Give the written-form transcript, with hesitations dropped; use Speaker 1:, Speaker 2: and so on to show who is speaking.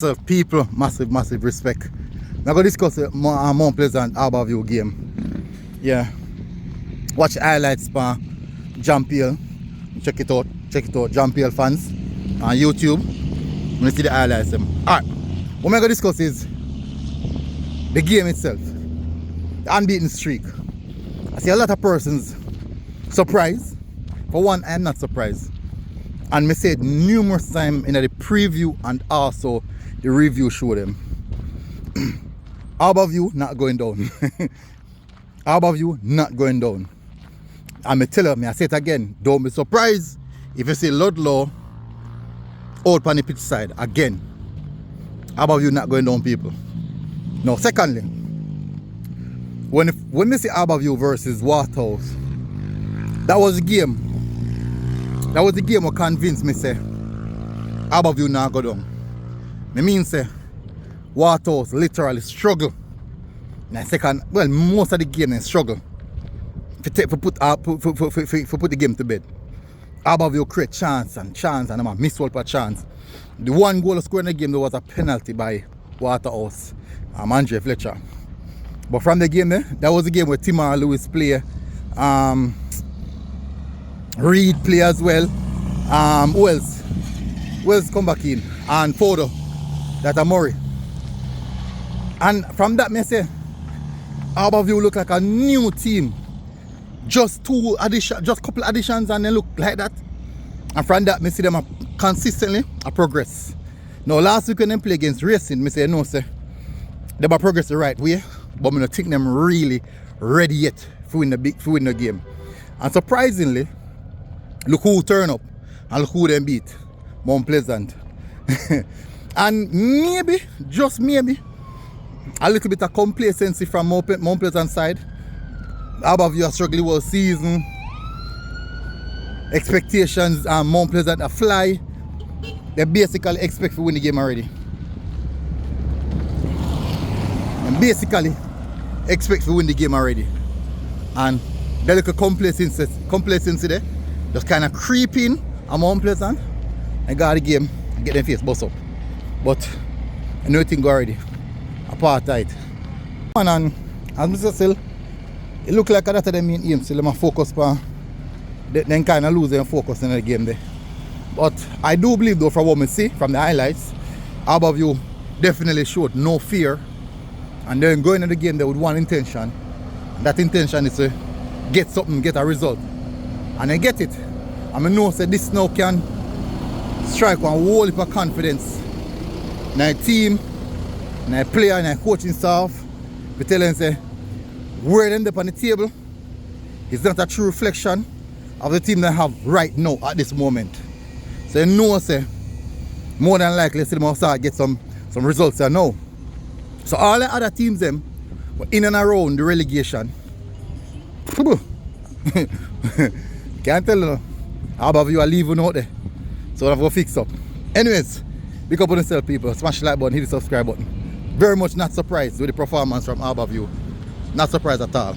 Speaker 1: So people, massive respect. I'm going to discuss the Mount Pleasant Harbour View game. Yeah. Watch the highlights for Jamaica. Check it out. Jamaica fans on YouTube. I'm going to see the highlights. Alright. What I'm going to discuss is the game itself. The unbeaten streak. I see a lot of persons surprised. For one, I'm not surprised. And me said numerous times in the preview and also the review show them. Harbour View not going down. Harbour View not going down. And me tell me, I say it again, don't be surprised if you see Ludlow out on the pitch side again. Harbour View not going down, people. Now, secondly, when we see Harbour View versus Waterhouse, that was the game. That was the game that convinced me say Harbour View not go down. I mean say Waterhouse literally struggle. And second, well, most of the game they struggle for put the game to bed. Harbour View create chance and I miss all per chance. The one goal scored in the game there was a penalty by Waterhouse, Andre Fletcher. But from the game there, that was the game where Timar Lewis play, Reed play as well. Wells come back in and Fodo. That a Murray. And from that me say Harbour View look like a new team. Just couple additions and they look like that. And from that me see them consistently progress. Now last week when they play against Racing, me say no say they progress the right way, but I don't think them really ready yet for win the game. And surprisingly, look who turn up and look who them beat. Mount Pleasant. And maybe, just maybe, a little bit of complacency from Mount Pleasant side. Harbour View are struggling all season. Expectations and Mount Pleasant are fly. They basically expect to win the game already. And basically expect to win the game already. And the little complacency there just kind of creep in on Mount Pleasant and got the game and get them face bust up. But I know everything go already. Apartheid. And as Mr. Still, it look like that's the main aim. Still, I'm focus on then kind of lose their focus in the game there. But I do believe though, from what we see from the highlights, Harbour View definitely showed no fear. And then going into the game there with one intention. And that intention is to get something, get a result. And they get it. I mean, know that this now can strike one whole heap of confidence in a team, in a player, in a coaching staff. We tell them say where they end up on the table is not a true reflection of the team they have right now at this moment. So you know say more than likely see them start get some results there now. So all the other teams them were in and around the relegation. Can't tell you. Harbour View are leaving out there. So I have to fix up. Anyways, big up on yourself, people. Smash the like button, hit the subscribe button. Very much not surprised with the performance from Harbour View. Not surprised at all.